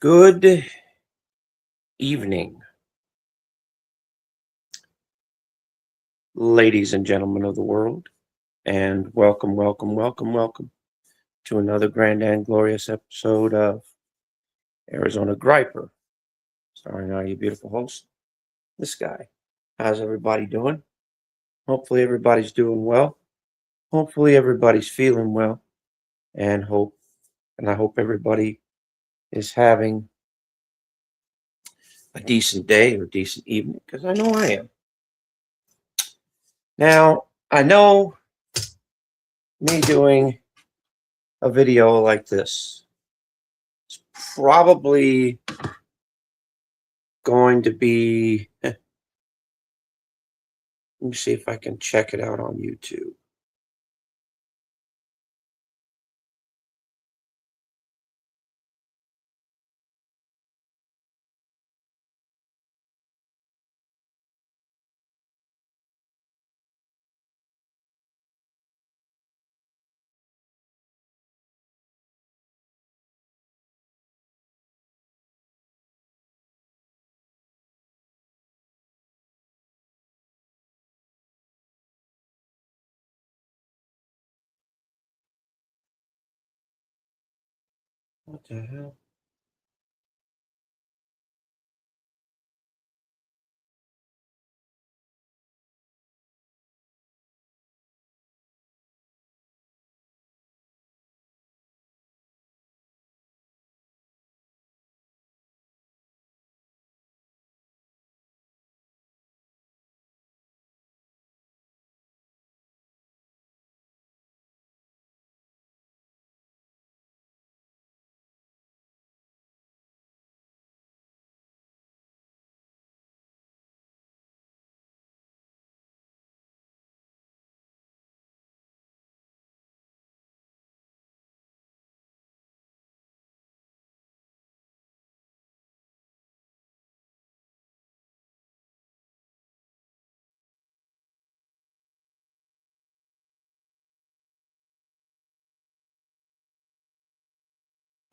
Good evening, ladies and gentlemen of the world, and welcome to another grand and glorious episode of Arizona Griper, starring our you beautiful host, this guy. How's everybody doing? Hopefully everybody's doing well. Hopefully everybody's feeling well, and I hope everybody is having a decent day or decent evening, because I know I am. Now, I know me doing a video like this, it's probably going to be, let me see if I can check it out on YouTube. What the hell?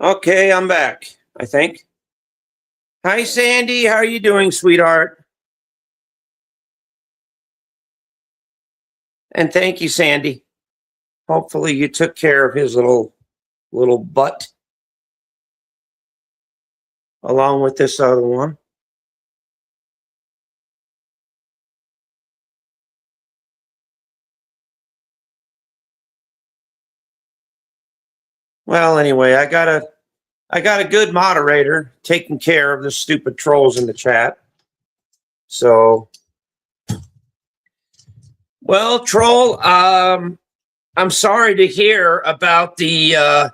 Okay, I'm back, I think. Hi, Sandy. How are you doing, sweetheart? And thank you, Sandy. Hopefully you took care of his little butt along with this other one. Well, anyway, I got a good moderator taking care of the stupid trolls in the chat. So, well, troll, I'm sorry to hear about the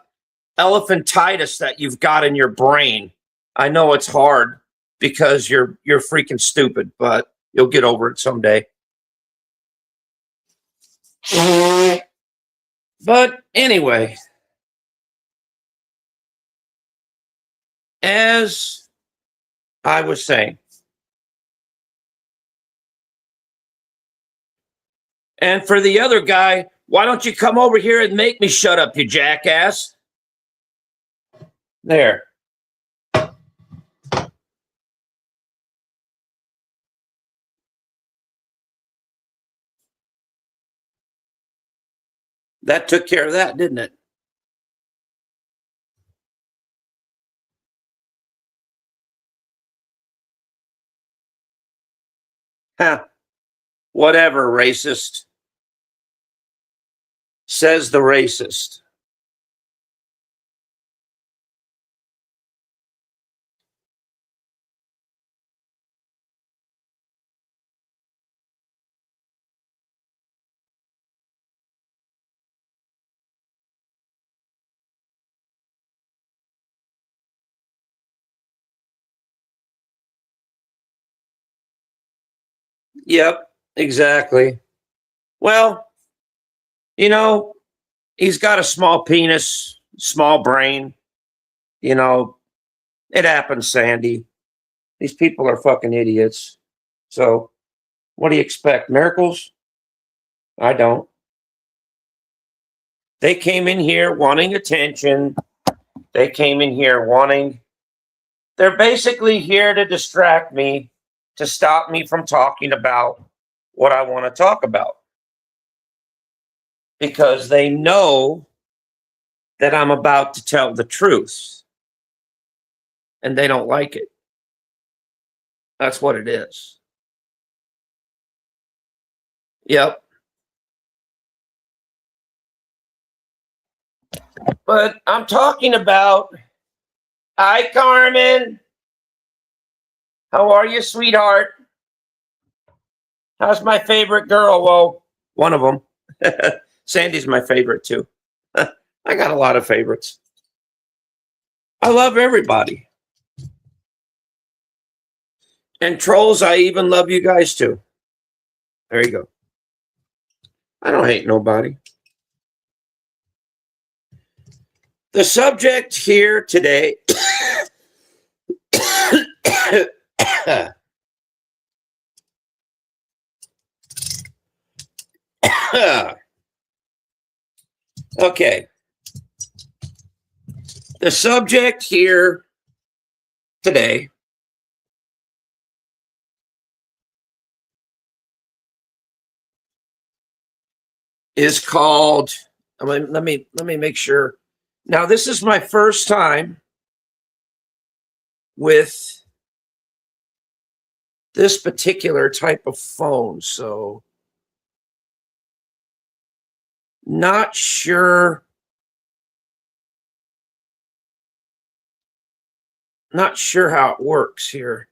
elephantitis that you've got in your brain. I know it's hard because you're freaking stupid, but you'll get over it someday. But anyway, as I was saying, and for the other guy, why don't you come over here and make me shut up, you jackass? There. That took care of that, didn't it? Huh. Whatever, racist. Says the racist. Yep, exactly. Well, you know, he's got a small penis, small brain. You know, it happens, Sandy. These people are fucking idiots. So, what do you expect? Miracles? I don't. They came in here wanting attention. They came in here wanting They're basically here to distract me, to stop me from talking about what I want to talk about. Because they know that I'm about to tell the truth. And they don't like it. That's what it is. Yep. But I'm talking about, hi, Carmen. How are you, sweetheart? How's my favorite girl? Well, one of them. Sandy's my favorite, too. I got a lot of favorites. I love everybody. And trolls, I even love you guys, too. There you go. I don't hate nobody. The subject here today okay. The subject here today is called, let me make sure. Now, this is my first time with this particular type of phone, so not sure how it works here.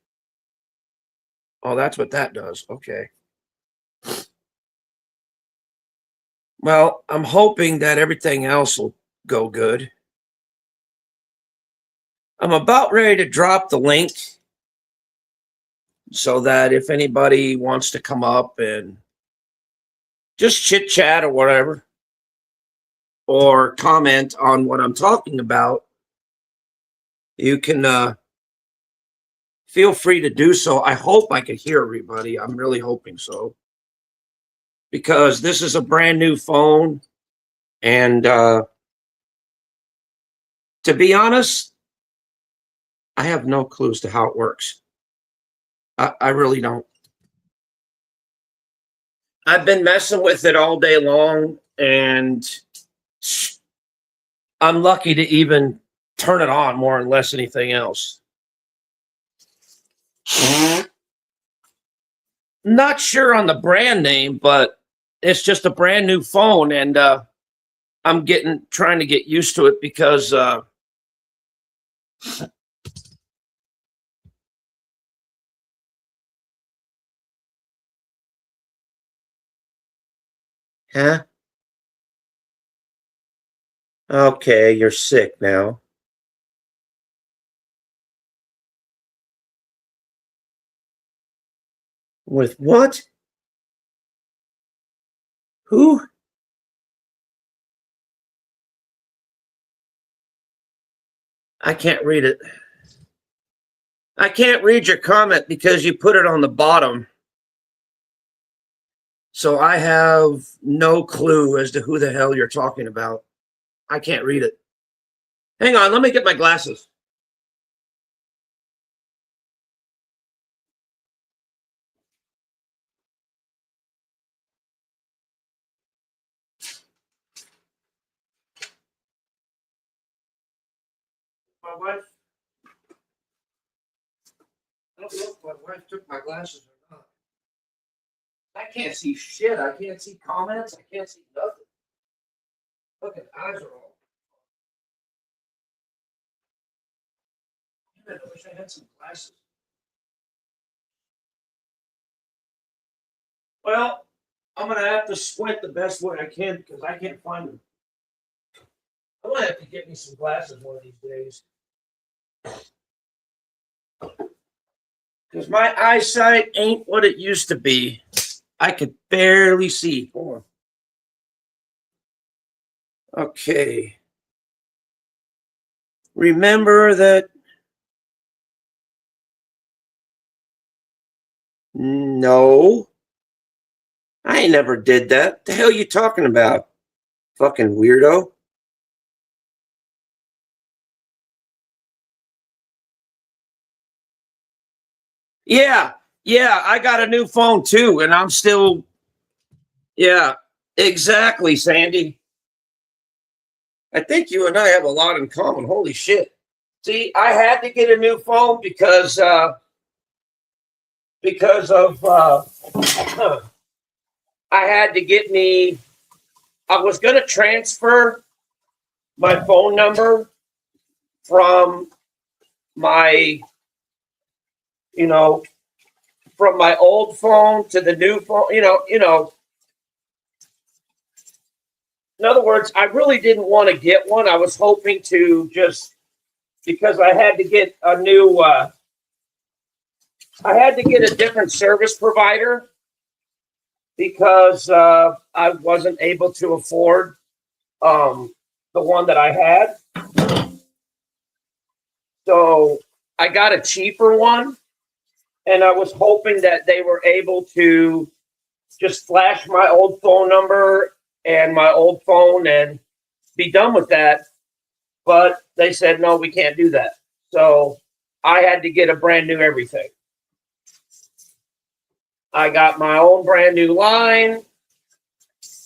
Oh, that's what that does. Okay. Well, I'm hoping that everything else will go good. I'm about ready to drop the link so that if anybody wants to come up and just chit chat or whatever, or comment on what I'm talking about, you can feel free to do so. I hope I can hear everybody. I'm really hoping so, because this is a brand new phone. And to be honest, I have no clue as to how it works. I really don't. I've been messing with it all day long, and I'm lucky to even turn it on more or less anything else. Not sure on the brand name, but it's just a brand new phone, and I'm trying to get used to it because huh? Okay, you're sick now. With what? Who? I can't read it. I can't read your comment because you put it on the bottom. So I have no clue as to who the hell you're talking about. I can't read it. Hang on, let me get my glasses. My wife, I don't know if my wife took my glasses or not. I can't see shit. I can't see comments. I can't see nothing. Look at eyes are all. I wish I had some glasses. Well, I'm gonna have to squint the best way I can because I can't find them. I'm gonna have to get me some glasses one of these days. Because my eyesight ain't what it used to be. I could barely see. Hold on. Okay. Remember that. No. I ain't never did that. The hell you talking about? Fucking weirdo. Yeah, yeah, I got a new phone too, and I'm still, yeah, exactly, Sandy. I think you and I have a lot in common. Holy shit. See, I had to get a new phone because of I had to get me. I was going to transfer my phone number from my, you know, from my old phone to the new phone. In other words, I really didn't want to get one. I was hoping to just because I had to get a new. I had to get a different service provider because I wasn't able to afford the one that I had. So I got a cheaper one, and I was hoping that they were able to just flash my old phone number and my old phone and be done with that. But they said, no, we can't do that. So I had to get a brand new everything. I got my own brand new line.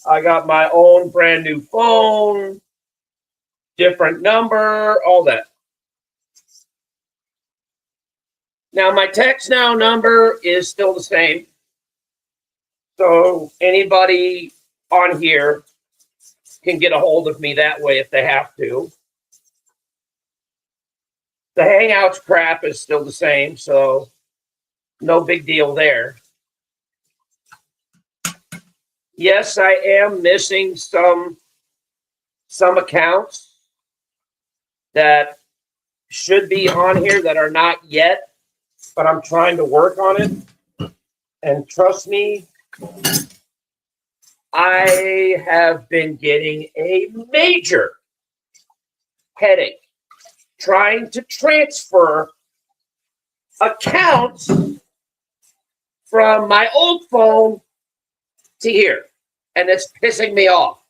I got my own brand new phone, different number, all that. Now, my text now number is still the same. So anybody on here can get a hold of me that way if they have to. The Hangouts crap is still the same, so no big deal there. Yes, I am missing some accounts that should be on here that are not yet, but I'm trying to work on it. And trust me, I have been getting a major headache trying to transfer accounts from my old phone to here. And it's pissing me off.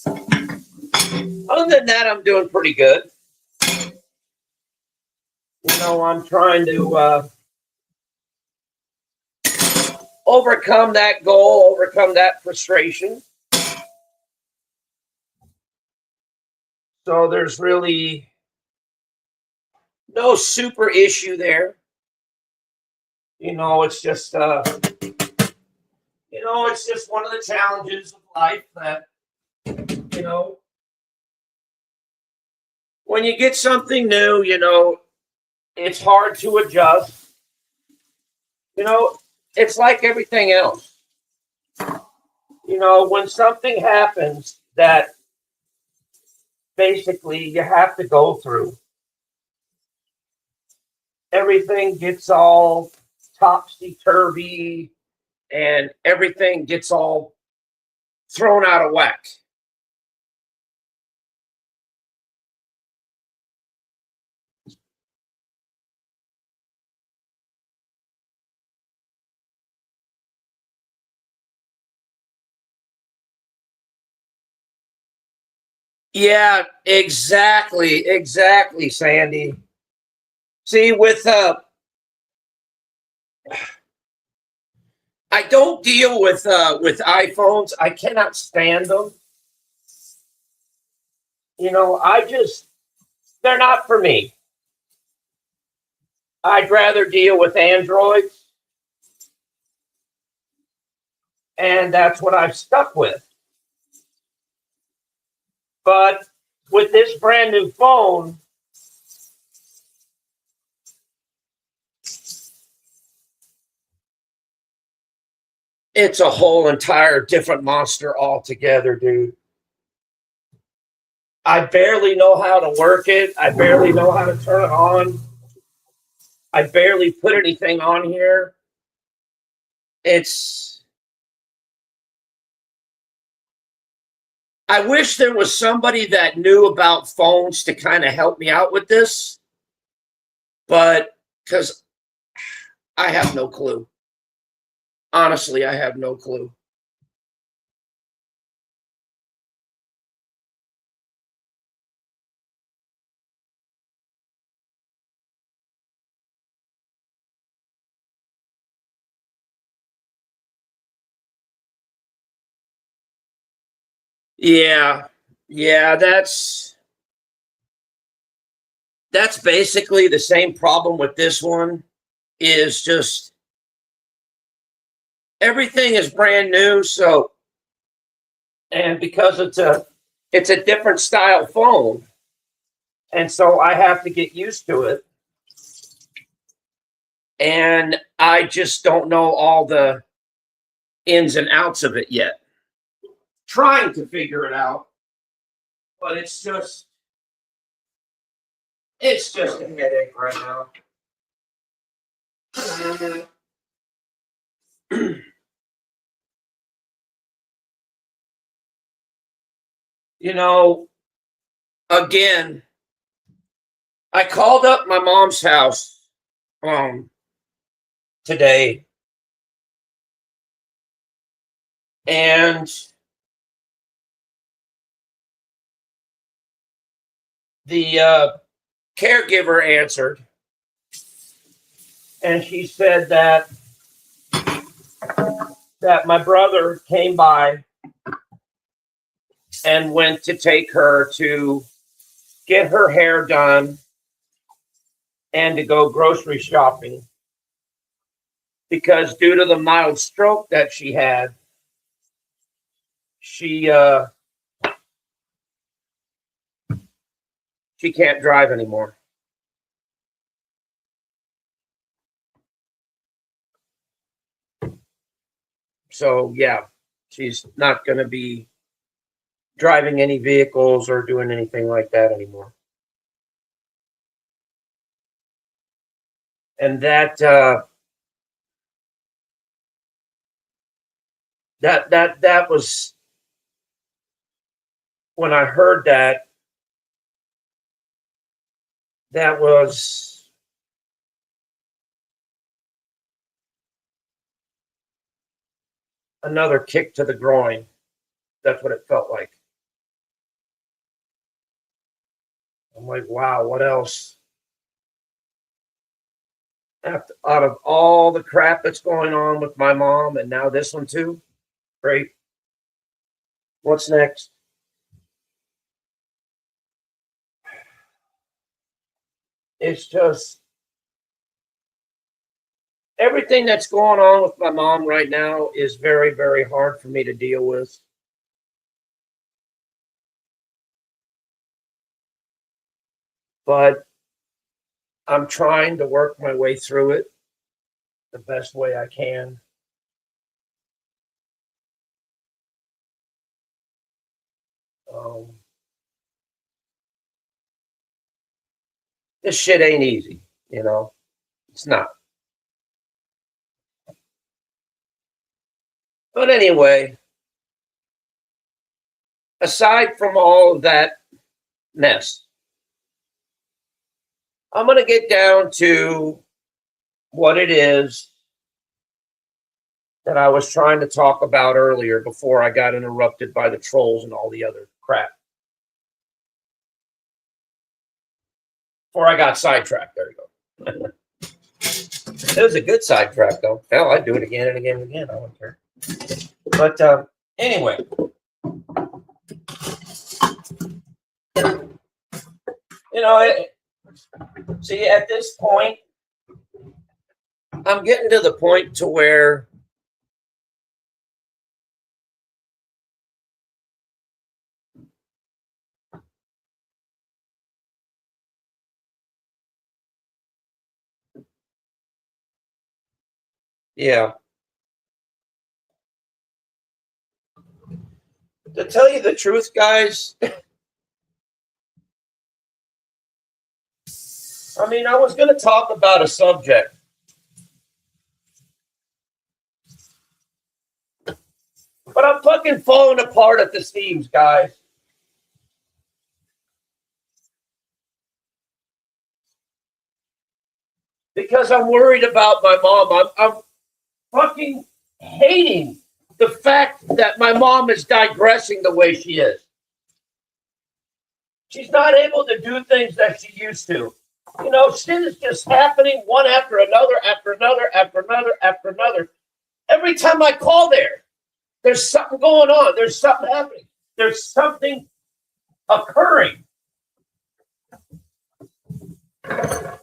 Other than that, I'm doing pretty good. I'm trying to overcome that goal, overcome that frustration. So there's really no super issue there. It's just it's just one of the challenges of life that when you get something new, it's hard to adjust. It's like everything else. When something happens that basically you have to go through, everything gets all topsy-turvy and everything gets all thrown out of whack. Yeah, exactly, Sandy. See, I don't deal with iPhones. I cannot stand them. They're not for me. I'd rather deal with Androids, and that's what I've stuck with. But with this brand new phone, it's a whole entire different monster altogether, dude. I barely know how to work it. I barely know how to turn it on. I barely put anything on here. I wish there was somebody that knew about phones to kind of help me out with this, but because I have no clue. Honestly, I have no clue. Yeah, yeah, that's basically the same problem with this one. Is just everything is brand new, so and because it's a different style phone, and so I have to get used to it, and I just don't know all the ins and outs of it yet. Trying to figure it out, but it's just a headache right now. You know, again, I called up my mom's house um today, and the caregiver answered, and she said that my brother came by and went to take her to get her hair done and to go grocery shopping because due to the mild stroke that she had, she she can't drive anymore. So yeah, she's not going to be driving any vehicles or doing anything like that anymore. And that was when I heard that. That was another kick to the groin. That's what it felt like. I'm like, wow, what else? After, out of all the crap that's going on with my mom, and now this one too, great. What's next? It's just everything that's going on with my mom right now is very, very hard for me to deal with. But I'm trying to work my way through it the best way I can. Um, this shit ain't easy, you know. It's not. But anyway, aside from all of that mess, I'm going to get down to what it is that I was trying to talk about earlier before I got interrupted by the trolls and all the other crap. Before I got sidetracked. There you go. It was a good sidetrack, though. Hell, I'd do it again and again and again. I don't care. But anyway. You know, see, at this point, I'm getting to the point to where yeah. To tell you the truth, guys, I mean, I was going to talk about a subject. But I'm fucking falling apart at the seams, guys. Because I'm worried about my mom. I'm fucking hating the fact that my mom is digressing the way she is. She's not able to do things that she used to. You know, shit is just happening one after another, after another, after another, after another. Every time I call there's something going on. There's something happening. there's something occurring. And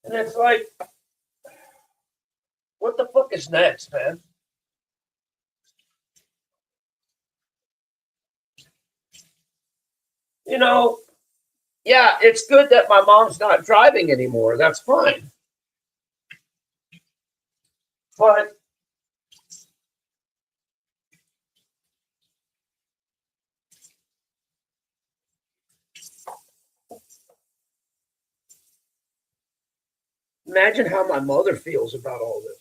it's like, what the fuck is next, man? You know, yeah, it's good that my mom's not driving anymore. That's fine. But imagine how my mother feels about all this.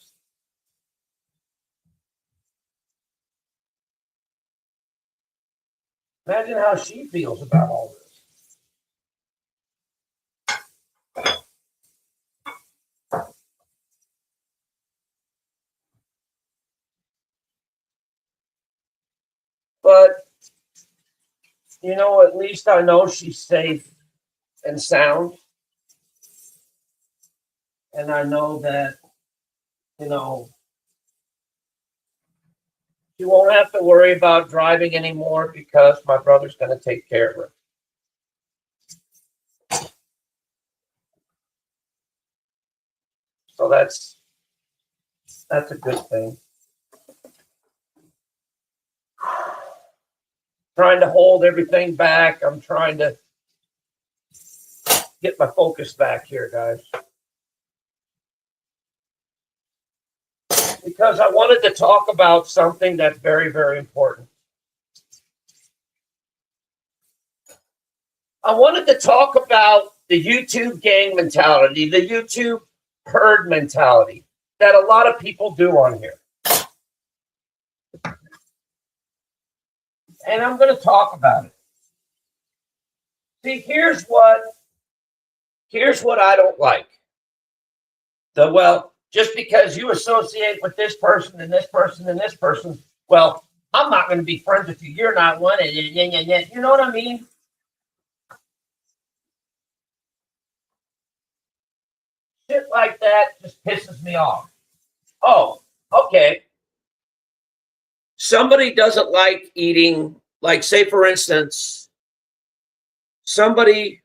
Imagine how she feels about all this. But, you know, at least I know she's safe and sound. And I know that, you know, she won't have to worry about driving anymore because my brother's going to take care of her. So that's a good thing. Trying to hold everything back. I'm trying to get my focus back here, guys. Because I wanted to talk about something that's very, very important. I wanted to talk about the YouTube gang mentality, the YouTube herd mentality that a lot of people do on here. And I'm going to talk about it. See, here's what I don't like. Just because you associate with this person and this person and this person, well, I'm not going to be friends with you. You're not one. You know what I mean? Shit like that just pisses me off. Oh, okay. Somebody doesn't like eating, like, say, for instance, somebody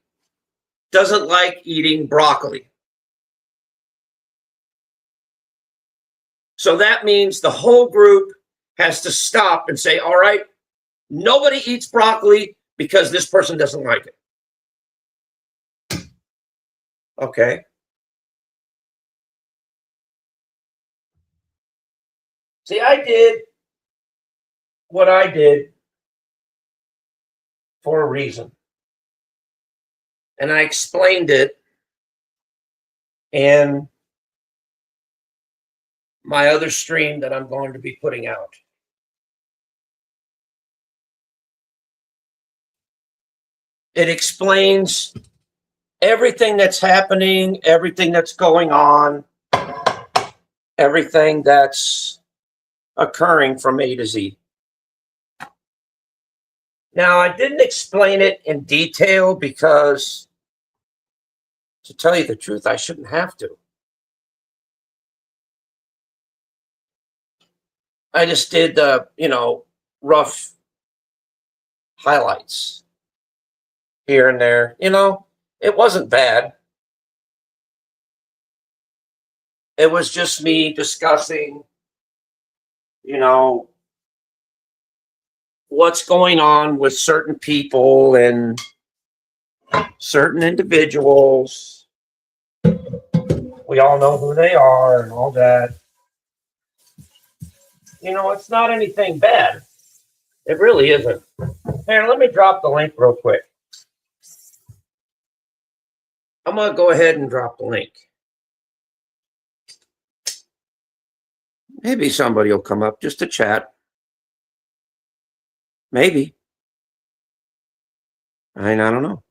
doesn't like eating broccoli. So that means the whole group has to stop and say, all right, nobody eats broccoli because this person doesn't like it. Okay. See, I did what I did for a reason. And I explained it in my other stream that I'm going to be putting out. It explains everything that's happening, everything that's going on, everything that's occurring from A to Z. Now, I didn't explain it in detail because, to tell you the truth, I shouldn't have to. I just did the, rough highlights here and there. It wasn't bad. It was just me discussing, what's going on with certain people and certain individuals. We all know who they are and all that. It's not anything bad. It really isn't. Here, let me drop the link real quick. I'm going to go ahead and drop the link. Maybe somebody will come up just to chat. Maybe. I don't know.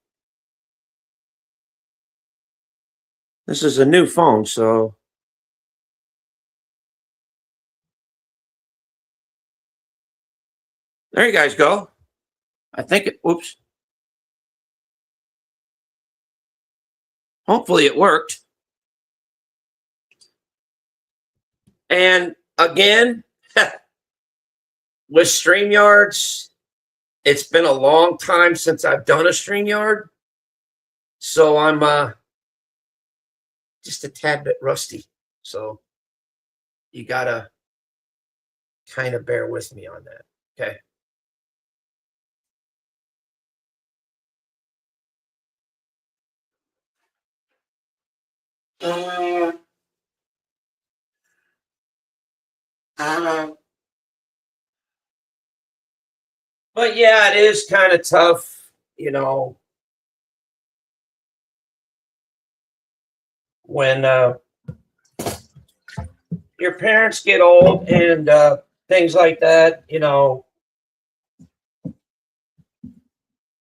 This is a new phone, so there you guys go. I think oops. Hopefully it worked. And again, with StreamYards, it's been a long time since I've done a StreamYard, so I'm just a tad bit rusty. So you gotta kind of bear with me on that, okay? But yeah, it is kind of tough, you know, when your parents get old and things like that, you know.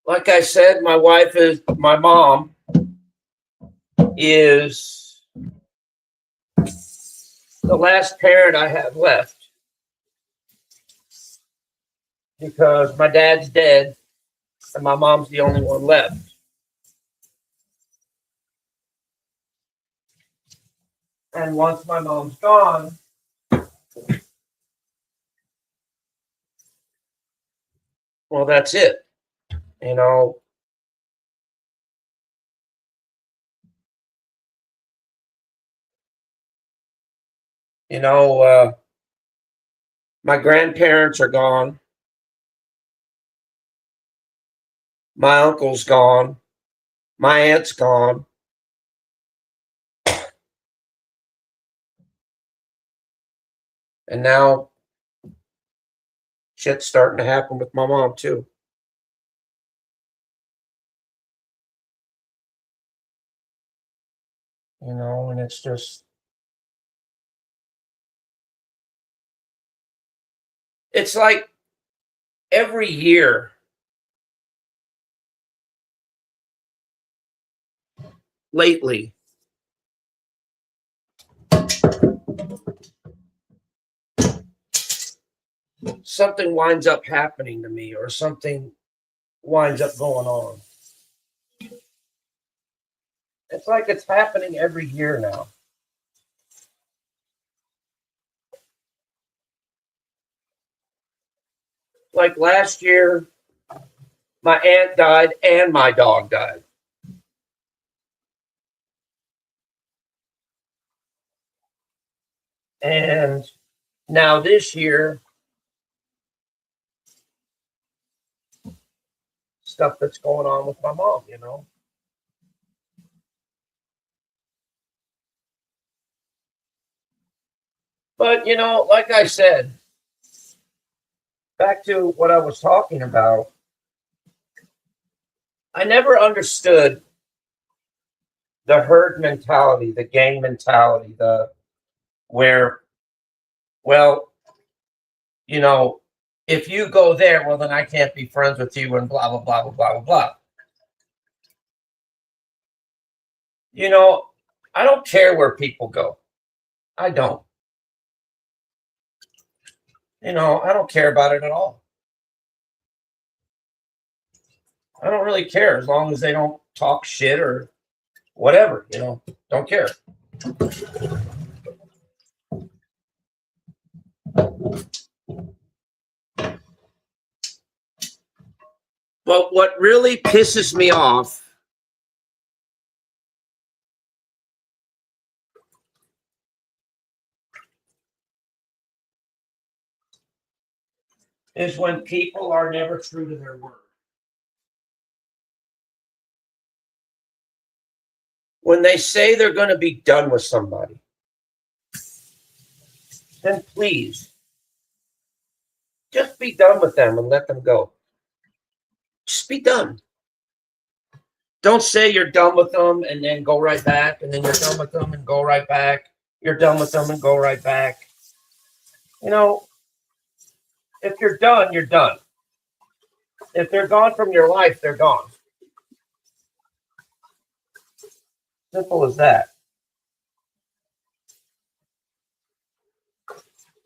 Like I said, my mom is the last parent I have left because my dad's dead and my mom's the only one left. And once my mom's gone, well, that's it. You know, my grandparents are gone. My uncle's gone. My aunt's gone. And now shit's starting to happen with my mom, too. You know, and it's just, it's like every year lately, something winds up happening to me or something winds up going on. It's like it's happening every year now. Like last year, my aunt died and my dog died. And now this year, stuff that's going on with my mom, you know. But, you know, like I said, back to what I was talking about, I never understood the herd mentality, the gang mentality, where, well, you know, if you go there, well, then I can't be friends with you and blah, blah, blah, blah, blah, blah, blah. You know, I don't care where people go. I don't. You know, I don't care about it at all. I don't really care as long as they don't talk shit or whatever, you know, don't care. But what really pisses me off is when people are never true to their word. When they say they're going to be done with somebody, then please just be done with them and let them go. Just be done. Don't say you're done with them and then go right back, and then you're done with them and go right back. You're done with them and go right back. You know, if you're done, you're done. If they're gone from your life, they're gone. Simple as that.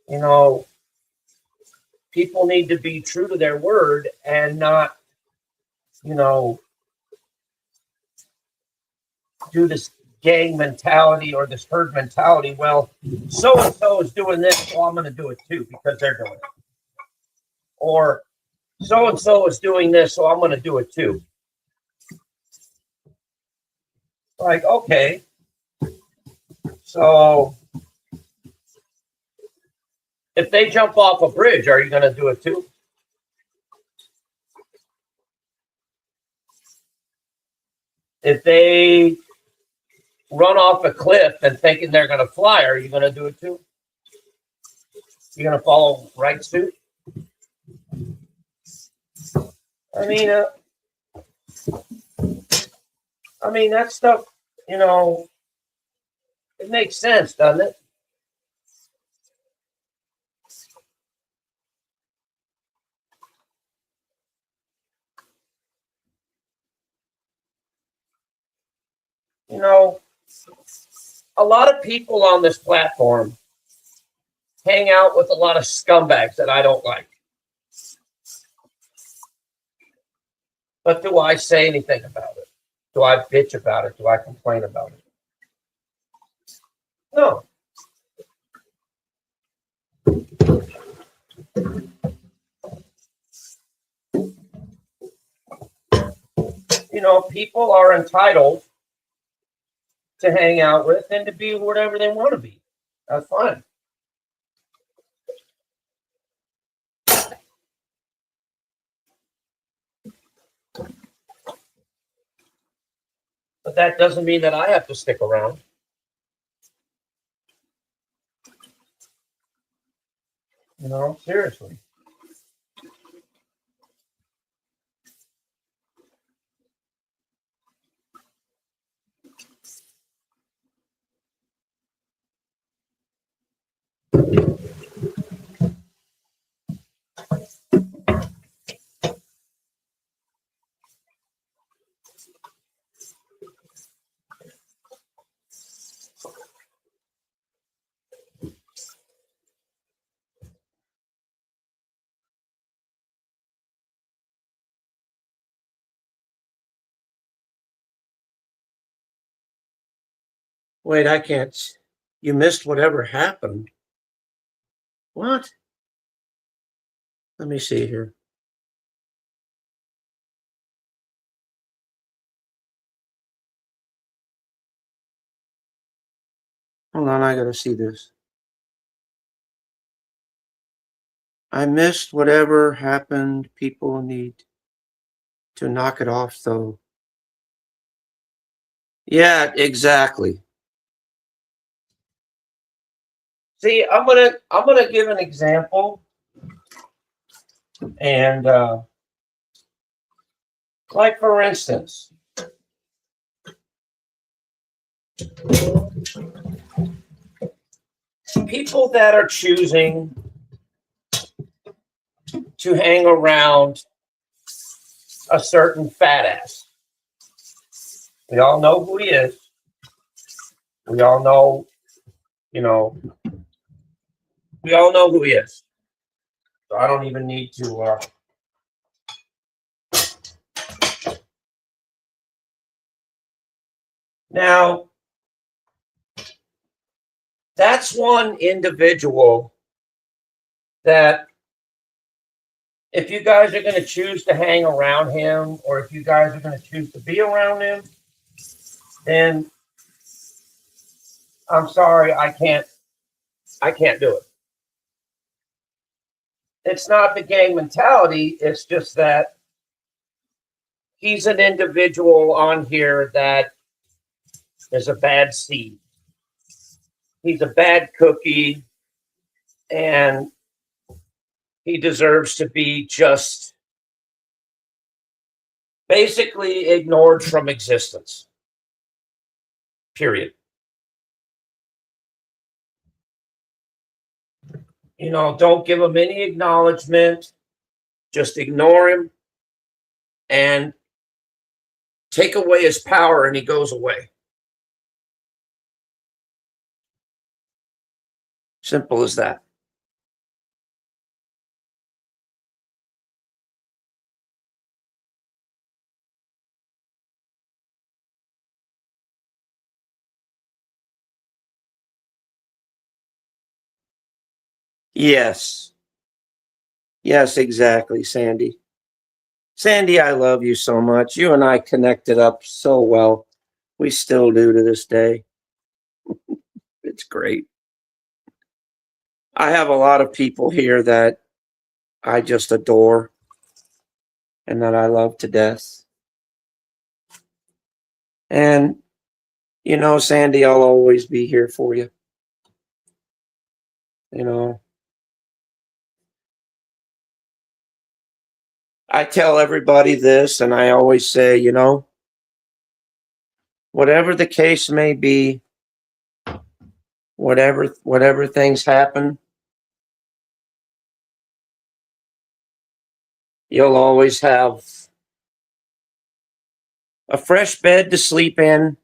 You know, people need to be true to their word and not, you know, do this gang mentality or this herd mentality. Well, so and so is doing this, so I'm going to do it too because they're doing it. Or so-and-so is doing this, so I'm going to do it too. Like, okay, so if they jump off a bridge, are you going to do it too? If they run off a cliff and thinking they're going to fly, are you going to do it too? You're going to follow right suit? I mean that stuff, it makes sense, doesn't it? A lot of people on this platform hang out with a lot of scumbags that I don't like. But do I say anything about it? Do I bitch about it? Do I complain about it? No. People are entitled to hang out with and to be whatever they want to be. That's fine. But that doesn't mean that I have to stick around. Seriously. Wait, I can't. You missed whatever happened. What? Let me see here. Hold on, I gotta see this. I missed whatever happened. People need to knock it off, though. Yeah, exactly. See, I'm gonna give an example, and like for instance, people that are choosing to hang around a certain fat ass. We all know who he is. We all know, we all know who he is. So I don't even need to. Now, that's one individual that if you guys are going to choose to hang around him, or if you guys are going to choose to be around him, then I'm sorry, I can't do it. It's not the gang mentality. It's just that he's an individual on here that is a bad seed. He's a bad cookie, and he deserves to be just basically ignored from existence. Period. Don't give him any acknowledgement. Just ignore him and take away his power, and he goes away. Simple as that. Yes. Yes, exactly, Sandy. Sandy, I love you so much. You and I connected up so well. We still do to this day. It's great. I have a lot of people here that I just adore and that I love to death. And, you know, Sandy, I'll always be here for you. You know, I tell everybody this, and I always say, you know, whatever the case may be, whatever things happen, you'll always have a fresh bed to sleep in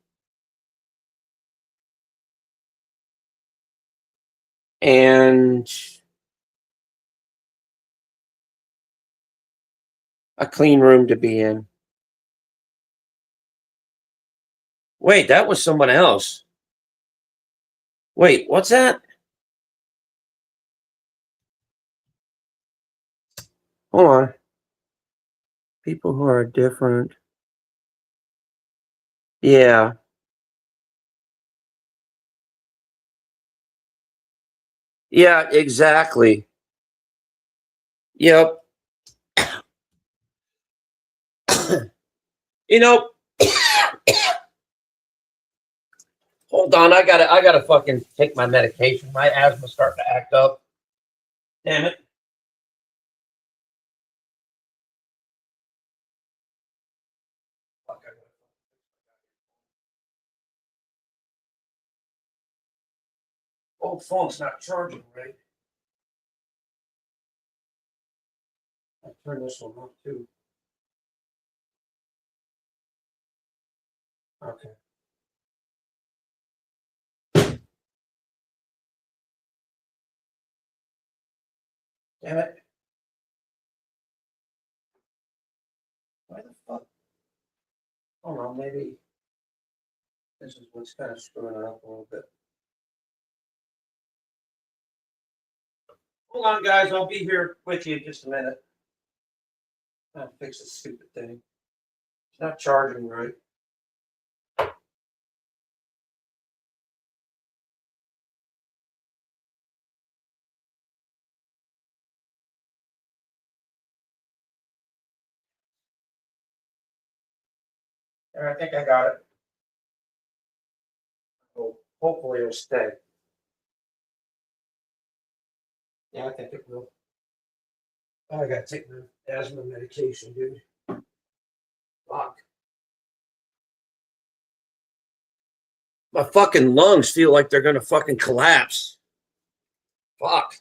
and a clean room to be in. Wait, that was someone else. Wait, what's that? Hold on. People who are different. Yeah. Yeah, exactly. Yep. You know, hold on, I gotta fucking take my medication. My asthma's starting to act up. Damn it. Old phone's not charging, right? I'll turn this one off too. Okay. Damn it. Why the fuck? Hold on, maybe this is what's kind of screwing it up a little bit. Hold on, guys. I'll be here with you in just a minute. I'll fix this stupid thing. It's not charging right. There, I think I got it. Oh, hopefully it'll stay. Yeah, I think it will. Oh, I gotta take my asthma medication, dude. Fuck. My fucking lungs feel like they're gonna fucking collapse. Fuck.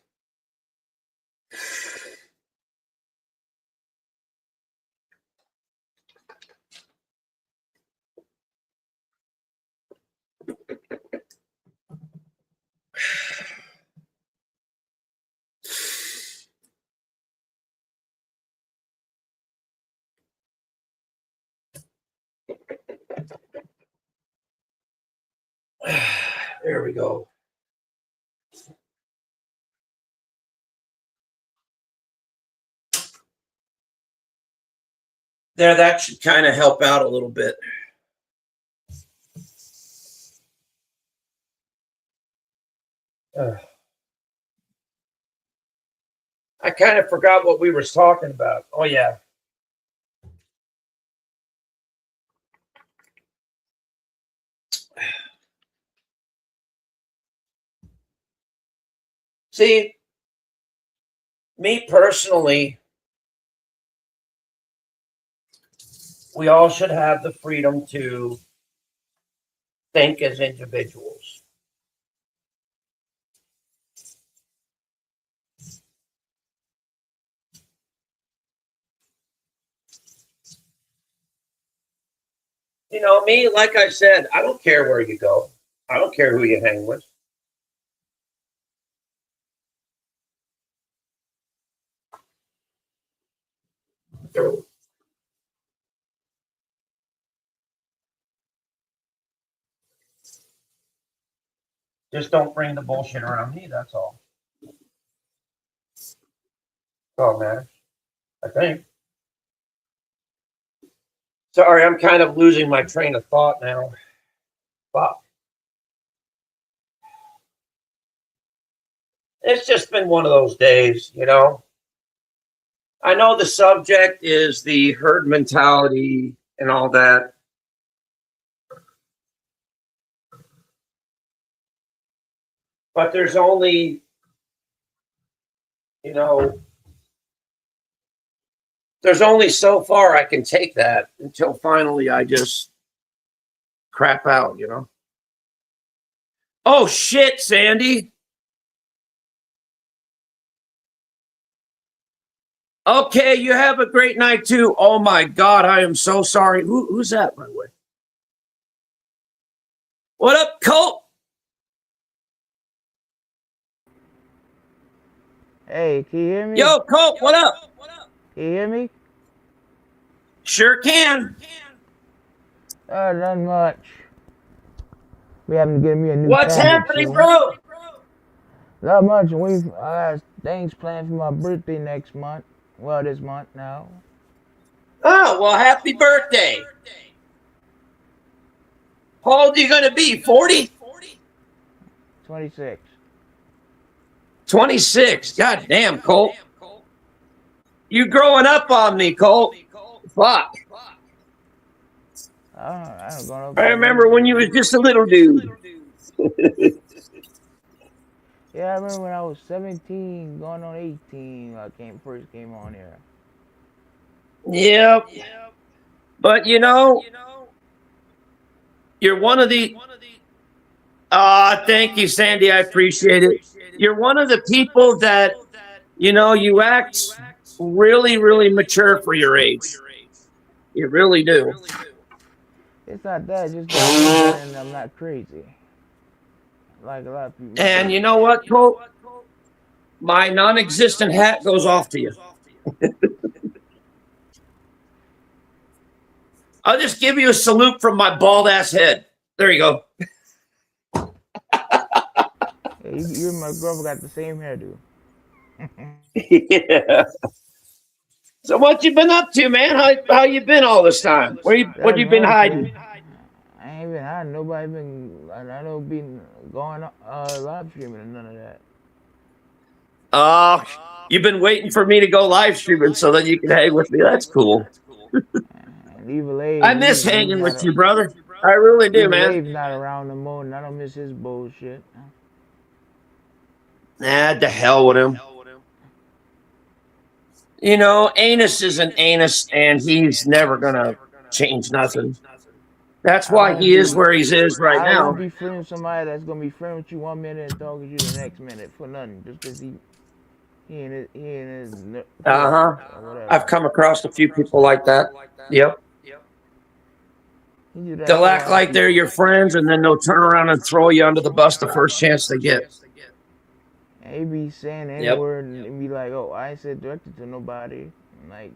There we go. There, that should kind of help out a little bit. I kind of forgot what we were talking about. Oh, yeah. See, me personally, we all should have the freedom to think as individuals. You know, me, like I said, I don't care where you go. I don't care who you hang with. Just don't bring the bullshit around me, that's all. Oh, man. I think. Sorry, I'm kind of losing my train of thought now. Fuck. It's just been one of those days, you know. I know the subject is the herd mentality and all that. But there's only, you know, there's only so far I can take that until finally I just crap out, you know. Oh, shit, Sandy. Okay, you have a great night too. Oh my God, I am so sorry. Who's that, by the way? What up, Colt? Hey, can you hear me? Yo, Colt, what up? Can you hear me? Sure can. Not much. We haven't given me a new What's tablet happening, soon. bro? Not much. I got things planned for my birthday next month. Well, this month now. Oh, well, happy birthday. How old are you going to be? 40? 26. 26. God damn, Colt. You growing up on me, Colt. Fuck. I don't go I remember when you was just a little dude. Yeah, I remember when I was 17, going on 18, I first came on here. Yep. But you know, you're one of the. Thank you, Sandy. I appreciate it. You're one of the people that, you know, you act really, really mature for your age. You really do. It's not that, just that and I'm not crazy. Like a lot of people. And you know what, Colt? My non-existent hat goes off to you. I'll just give you a salute from my bald ass head. There you go. Hey, you and my girlfriend got the same hairdo. Yeah. So what you been up to, man? How you been all this time? What you been hiding? I ain't been hiding. Nobody been. I don't been going live streaming and none of that. You've been waiting for me to go live streaming so that you can hang with me. That's cool. I miss hanging with you, brother. I really do, man. Dave's not around no more, and I don't miss his bullshit. Nah, the hell with him. You know, Anus is an anus, and he's never gonna change nothing. That's why he is where he is right now. I won't be friends with somebody that's gonna be friends with you 1 minute and talking to you the next minute for nothing, just because he ain't his. I've come across a few people like that. Yep. They'll act like they're your friends, and then they'll turn around and throw you under the bus the first chance they get. And he be saying any word and be like, "Oh, I ain't said directed to nobody." Like,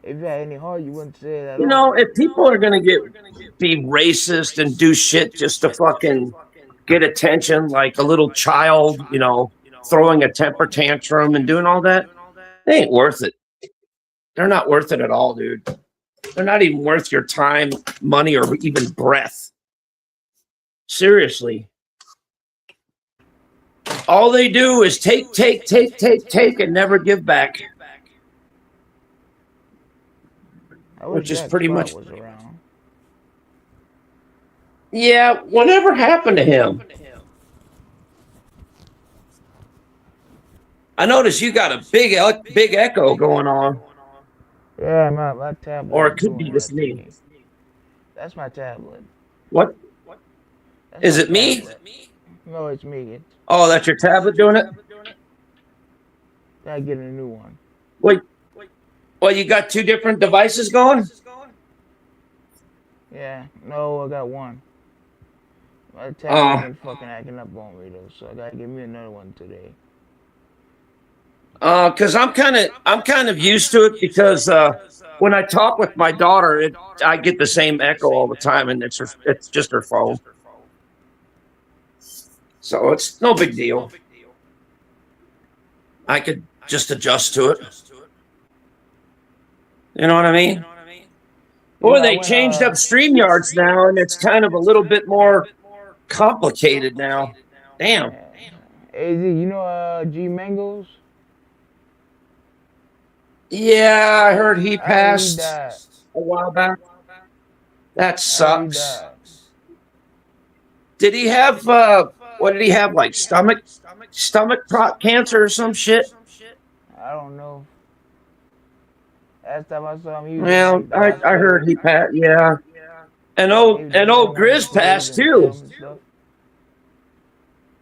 if you had any heart, you wouldn't say that. You know, if people are gonna be racist and do shit just to fucking get attention, like a little child, you know, throwing a temper tantrum and doing all that, they ain't worth it. They're not worth it at all, dude. They're not even worth your time, money, or even breath. Seriously. All they do is take, and never give back. Which is pretty much. Yeah, whatever happened to him? I noticed you got a big echo going on. Yeah, my tablet. Or it could be just me. That's my tablet. What? Is it me? No, it's me. Oh, that's your tablet doing it? Gotta get a new one. Wait. Well, you got two different devices going? Yeah. No, I got one. My tablet's been fucking acting up on me though, so I gotta give me another one today. Because I'm kind of used to it because when I talk with my daughter, I get the same echo all the time, and it's just her phone. So it's no big deal. I could just adjust to it. You know what I mean? You Boy, know, I they went changed up StreamYards now, and it's kind of a little bit more complicated now. Damn. AZ, you know G Mangos? Yeah, I heard he I heard he passed died. a while back. That I heard he sucks. died. Did he have what did he have, like stomach cancer or some shit? I don't know. Last time I saw him, he was in Well, like the I heard hospital. he passed. Yeah, and Yeah, he was just old laying on his Grizz pills passed and too. film and stuff.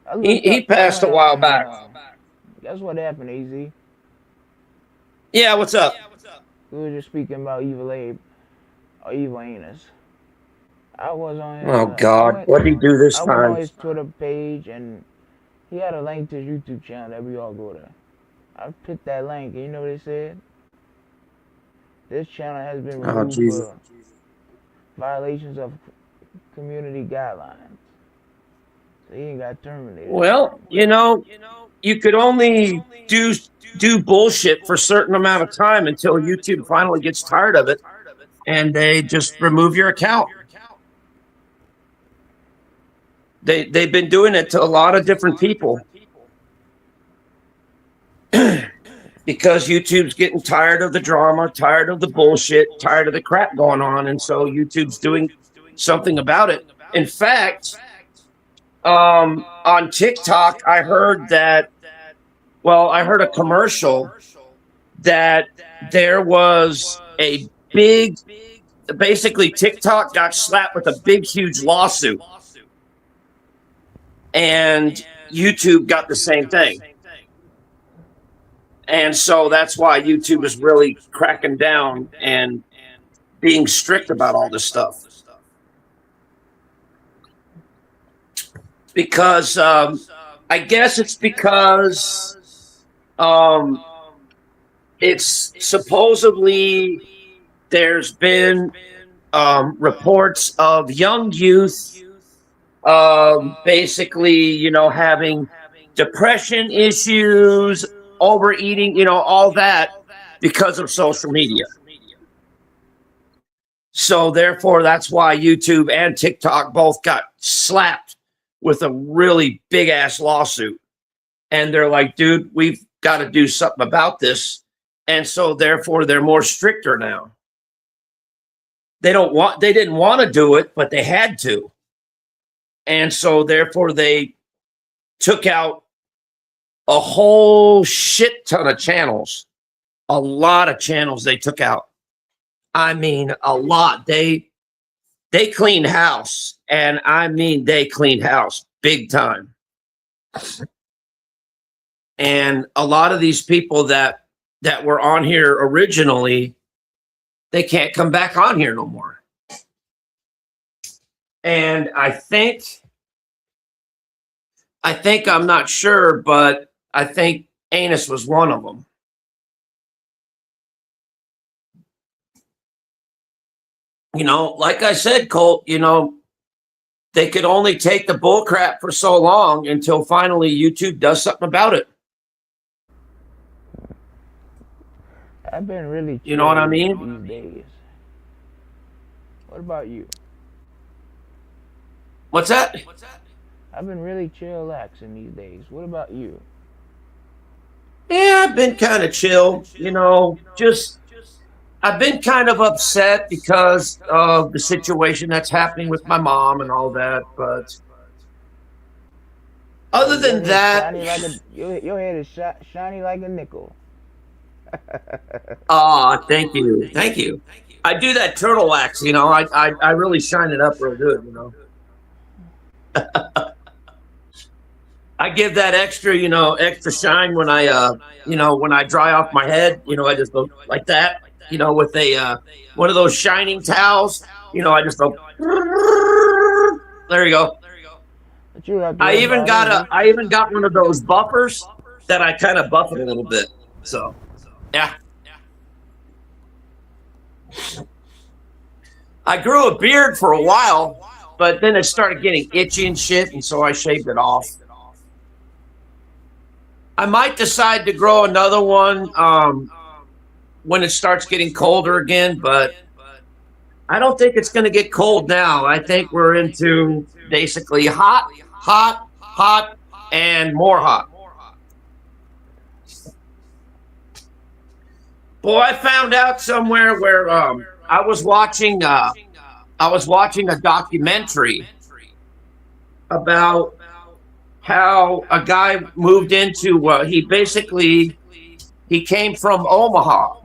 I He looked he up. I passed went a while on. back. Guess what happened, AZ? Yeah, what's up? We were just speaking about Evil Abe or Evil Anus. I was on his. Oh God, what did he do this I went on time? his Twitter page and he had a link to his YouTube channel that we all go to. I picked that link and you know what it said? This channel has been Oh removed Jesus. for violations of community guidelines. So he ain't got terminated. Well, you could only do bullshit for a certain amount of time until YouTube finally gets tired of it and they just remove your account. They've been doing it to a lot of different people because YouTube's getting tired of the drama, tired of the bullshit, tired of the crap going on, and so YouTube's doing something about it. In fact, on TikTok, I heard a commercial that there was a basically TikTok got slapped with a big, huge lawsuit. And YouTube got the same thing. And so that's why YouTube is really cracking down and being strict about all this stuff. Because I guess it's because it's supposedly there's been reports of young youth basically, having depression issues, overeating, all that because of social media. So therefore, that's why YouTube and TikTok both got slapped with a really big ass lawsuit. And they're like, dude, we've got to do something about this. And so therefore, they're more stricter now. They didn't want to do it, but they had to. And so therefore, they took out a whole shit ton of channels. A lot of channels they took out. I mean, a lot. They cleaned house. And I mean, they cleaned house big time. And a lot of these people that were on here originally, they can't come back on here no more. And I think I'm not sure, but I think Anus was one of them. Like I said, Colt, they could only take the bull crap for so long until finally YouTube does something about it. I've been really chill, you know what I mean? These days. What about you? What's that? I've been really chillaxing these days. What about you? Yeah, I've been kind of chill. I've been kind of upset because of the situation that's happening with my mom and all that. But other than that, your head is shiny like a nickel. Thank you. I do that turtle wax, I really shine it up real good, I give that extra shine when I dry off my head, I just go like that, with one of those shining towels, I just go, there you go. I even got one of those buffers that I kind of buff it a little bit. So, yeah. I grew a beard for a while, but then it started getting itchy and shit, and so I shaved it off. I might decide to grow another one when it starts getting colder again, but I don't think it's going to get cold now. I think we're into basically hot, hot, hot, and more hot. Boy, I found out somewhere where I was watching a documentary about how a guy moved into he came from Omaha,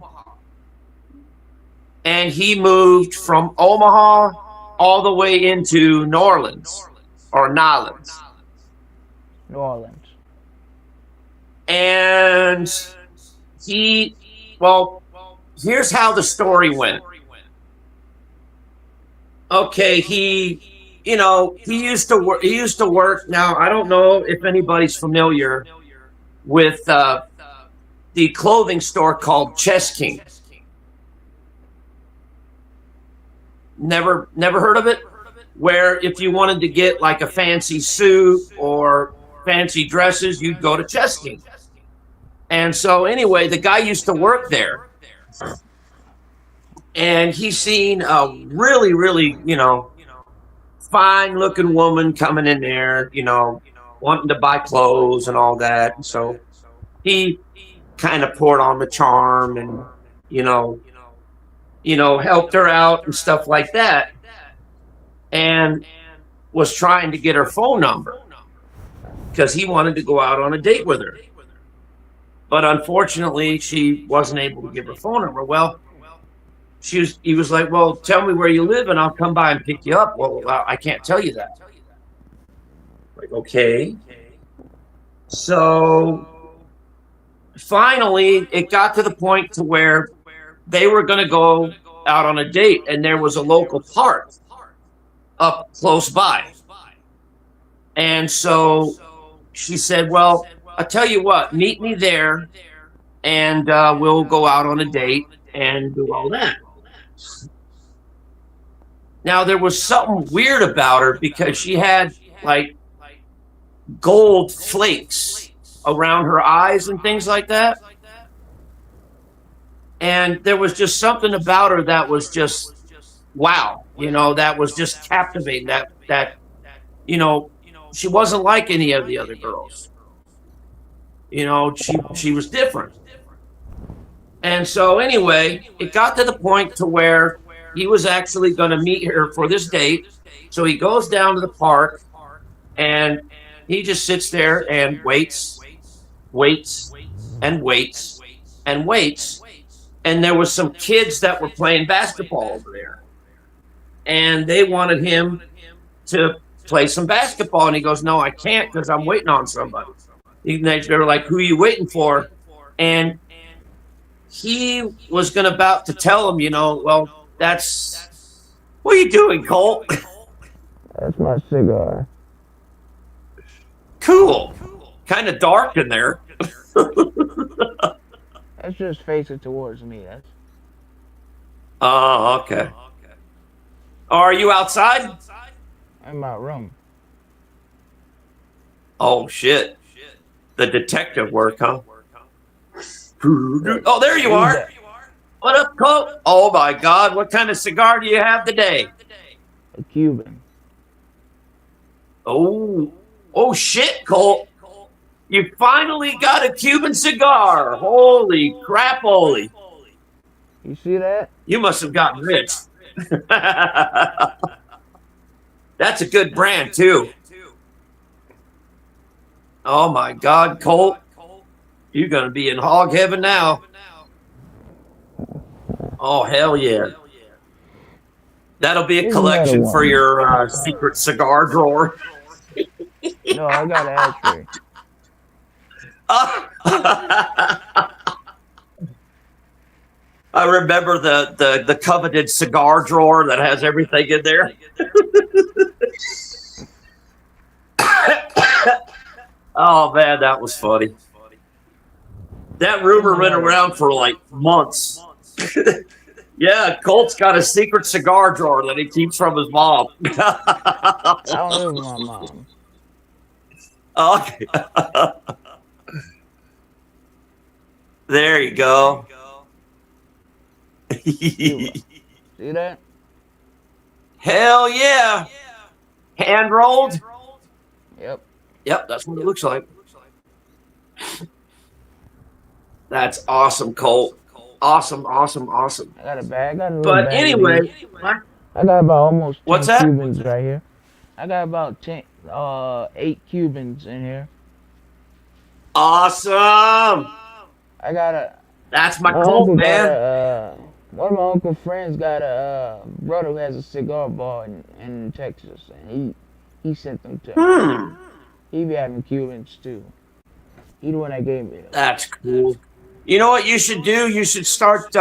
and he moved from Omaha all the way into New Orleans or Nolens. New Orleans. And here's how the story went. Okay, he used to work. He used to work. Now, I don't know if anybody's familiar with the clothing store called Chess King. Never heard of it? Where if you wanted to get like a fancy suit or fancy dresses, you'd go to Chess King. And so anyway, the guy used to work there. And he seen a really, really, fine looking woman coming in there, wanting to buy clothes and all that. And so he kind of poured on the charm and, helped her out and stuff like that. And was trying to get her phone number because he wanted to go out on a date with her. But unfortunately, she wasn't able to give her phone number. Well, he was like, well, tell me where you live and I'll come by and pick you up. Well, I can't tell you that. Like, okay. So finally, it got to the point to where they were going to go out on a date, and there was a local park up close by. And so she said, well, I'll tell you what, meet me there and we'll go out on a date and do all that. Now, there was something weird about her because she had like gold flakes around her eyes and things like that. And there was just something about her that was just, wow, that was just captivating. That she wasn't like any of the other girls. She was different. And so anyway, it got to the point to where he was actually going to meet her for this date. So he goes down to the park and he just sits there and waits and waits and waits. And there was some kids that were playing basketball over there. And they wanted him to play some basketball. And he goes, no, I can't because I'm waiting on somebody. They were like, who are you waiting for? And he was about to tell him, well, what are you doing, Colt? That's my cigar. Cool. Kind of dark in there. That's just facing towards me. That's. Oh, okay. Are you outside? In my room. Oh, shit. The detective work, huh? Oh, there you are. What up, Colt? Oh, my God. What kind of cigar do you have today? A Cuban. Oh, shit, Colt. You finally got a Cuban cigar. Holy crap, holy. You see that? You must have gotten rich. That's a good brand, too. Oh, my God, Colt. You're going to be in hog heaven now. Oh, hell yeah. That'll be a collection for your secret cigar drawer. No, I got an ashtray. I remember the coveted cigar drawer that has everything in there. Oh, man, that was funny. That rumor went around for like months. Yeah, Colt's got a secret cigar drawer that he keeps from his mom. I don't live with my mom. Okay. There you go. Cuba. See that? Hell yeah. Hand rolled? Yep. Yep, that's what it looks like. That's awesome, Colt. Awesome. I got a bag. I got a little But bag of these. anyway, I got about almost what's 10 that? Cubans right here. I got about 8 Cubans in here. Awesome. I got a, That's my my Colt, uncle got man. one of my uncle friends got a brother who has a cigar bar in Texas, and he sent them to me. He be having Cubans too. He the one that gave me them. That's cool. You know what you should do? You should start.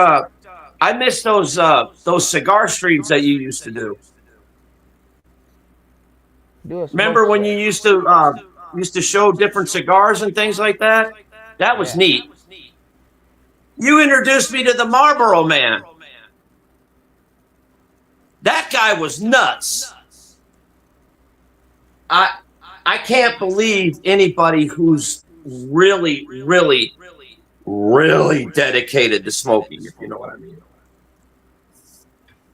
I miss those cigar streams that you used to do. Do a smoke Remember when you set. used to show different cigars and things like that? That was Yeah. neat. You introduced me to the Marlboro Man. That guy was nuts. I can't believe anybody who's really dedicated to smoking, if you know what I mean.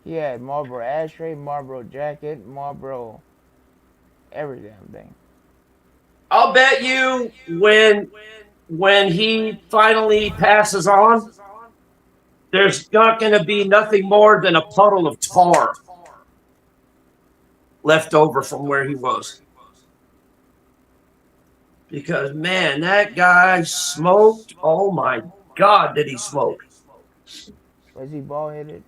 He had Marlboro ashtray, Marlboro jacket, Marlboro every damn thing. I'll bet you when he finally passes on, there's not going to be nothing more than a puddle of tar left over from where he was. Because, man, that guy smoked. Oh, my God, did he smoke? Was he bald headed?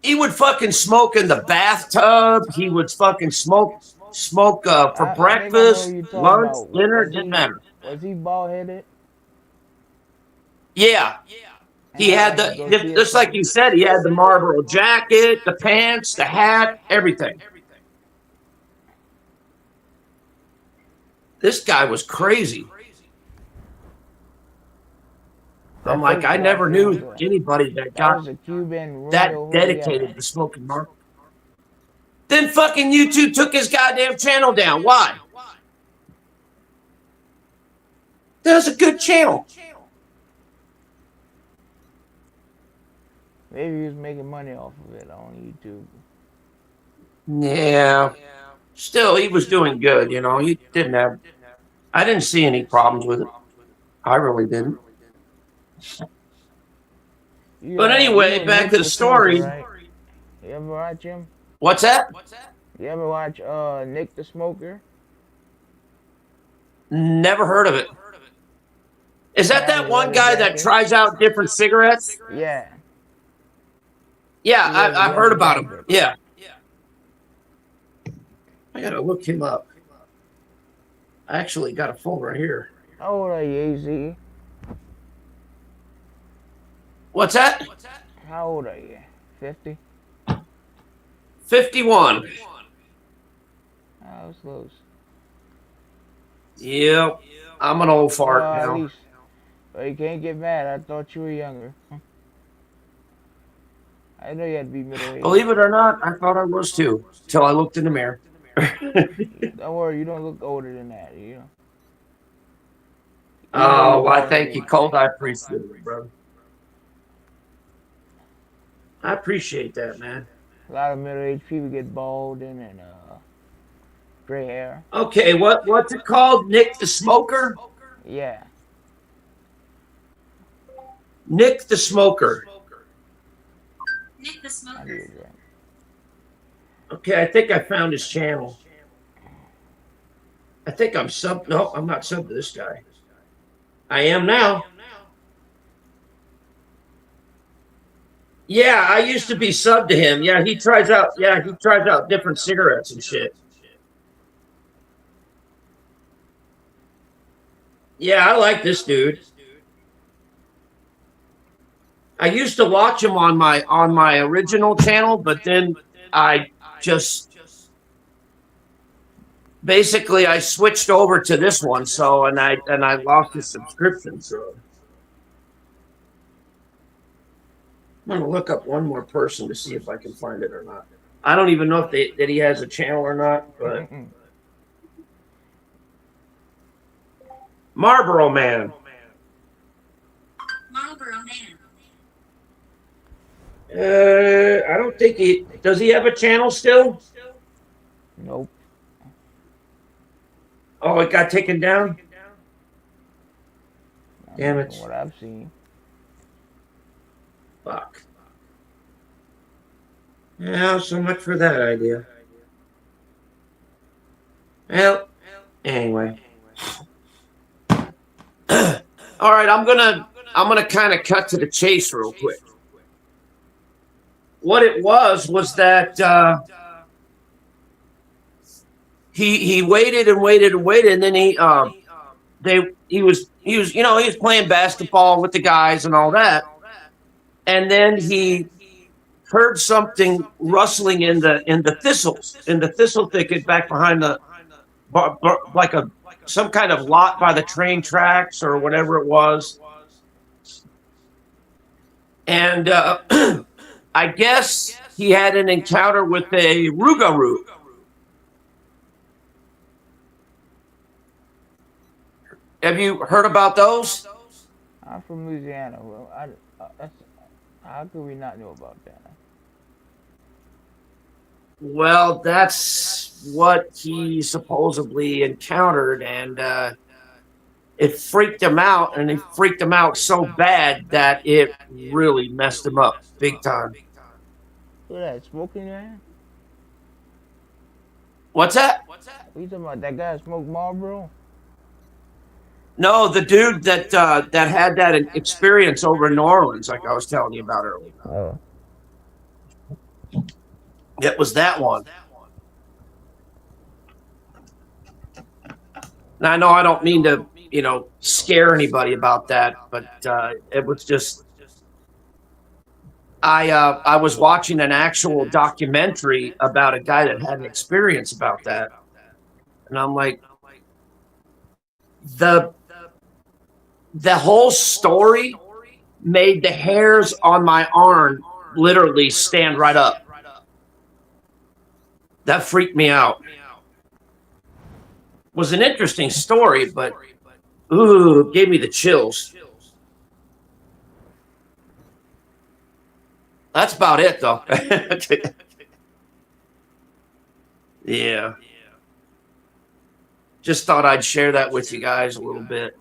He would fucking smoke in the bathtub. He would fucking smoke for I think I know breakfast, who you're talking lunch, about. dinner, didn't matter. Was he bald headed? Yeah. He had just like you said, he had the Marlboro jacket, the pants, the hat, everything. This guy was crazy. I'm like, I never knew anybody that got that dedicated to smoking Marlboro. Then fucking YouTube took his goddamn channel down. Why? That was a good channel. Maybe he was making money off of it on YouTube. Yeah. Still, he was doing good, you know. He didn't have. I didn't see any problems with it. I really didn't. But anyway, back to the story. Right? You ever watch him? What's that? You ever watch Nick the Smoker? Never heard of it. Is that one guy that tries out different cigarettes? Yeah. Yeah, I've heard about him. Yeah. I gotta look him up. I actually got a phone right here. How old are you, AZ? What's that? How old are you? 50? 51. I was close. Yep. I'm an old fart now. At least. Well, you can't get mad. I thought you were younger. I know you had to be middle-aged. Believe it or not, I thought I was too, till I looked in the mirror. Don't worry, you don't look older than that, you know. Oh, I thank you, Colt. I appreciate it, brother. I appreciate that, man. A lot of middle-aged people get bald and gray hair. Okay, what's it called? Nick the Smoker? Yeah. Nick the Smoker. Nick the Smoker. Okay, I think I found his channel. I think I'm sub. No, I'm not sub to this guy. I am now. Yeah, I used to be sub to him. Yeah, he tries out. Yeah, he tries out different cigarettes and shit. Yeah, I like this dude. I used to watch him on my original channel, but then I just basically I switched over to this one, so and I lost his subscription. So I'm gonna look up one more person to see if I can find it or not. I don't even know if that he has a channel or not, but Marlboro Man. Marlboro Man. I don't think does he have a channel still? Nope. Oh, it got taken down? Damn From it. what I've seen. Fuck. Yeah, so much for that idea. Well, anyway. All right, I'm gonna kind of cut to the chase real quick. What it was that he waited and waited and waited, and then he was playing basketball with the guys and all that, and then he heard something rustling in the thistles, in the thistle thicket back behind the like some kind of lot by the train tracks or whatever it was, and I guess he had an encounter with a rougarou. Have you heard about those? I'm from Louisiana. Well, how could we not know about that? Well, that's what he supposedly encountered, and it freaked him out, and he freaked him out so bad that it really messed him up big time. Look at that smoke in your hand. What's that? What you talking about? That guy smoked Marlboro? No, the dude that had that experience over in New Orleans, like I was telling you about earlier. Oh. It was that one. Now, I know I don't mean to, scare anybody about that, but it was just. I was watching an actual documentary about a guy that had an experience about that, and I'm like, the whole story made the hairs on my arm literally stand right up. That freaked me out. It was an interesting story, but it gave me the chills. That's about it, though. Yeah. Just thought I'd share that with you guys a little bit.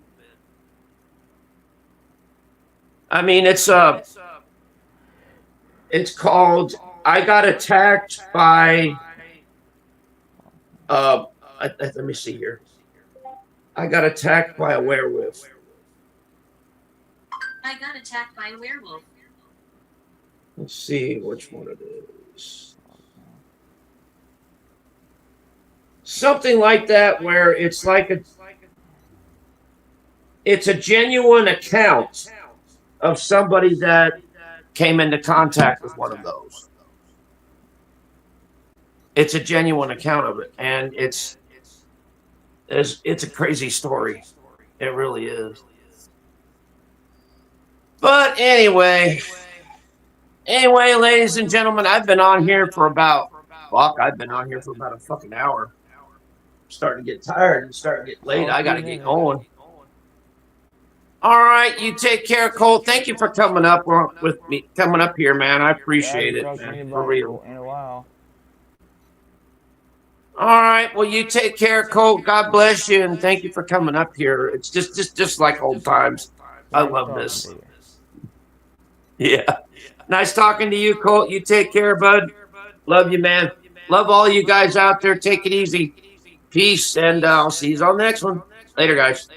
I mean, it's called I Got Attacked by let me see here. I got attacked by a werewolf. I got attacked by a werewolf. Let's see which one it is. Something like that, where it's like it's a genuine account of somebody that came into contact with one of those. It's a genuine account of it, and it's a crazy story. It really is. But anyway, ladies and gentlemen, I've been on here for about a fucking hour. I'm starting to get tired and starting to get late. I got to get going. All right, you take care, Cole. Thank you for coming up with me, coming up here, man. I appreciate it, man, for real. In a while. All right, well, you take care, Colt. God bless you, and thank you for coming up here. It's just like old times. I love this. Yeah. Nice talking to you, Colt. You take care, bud. Love you, man. Love all you guys out there. Take it easy. Peace, and I'll see you on the next one. Later, guys.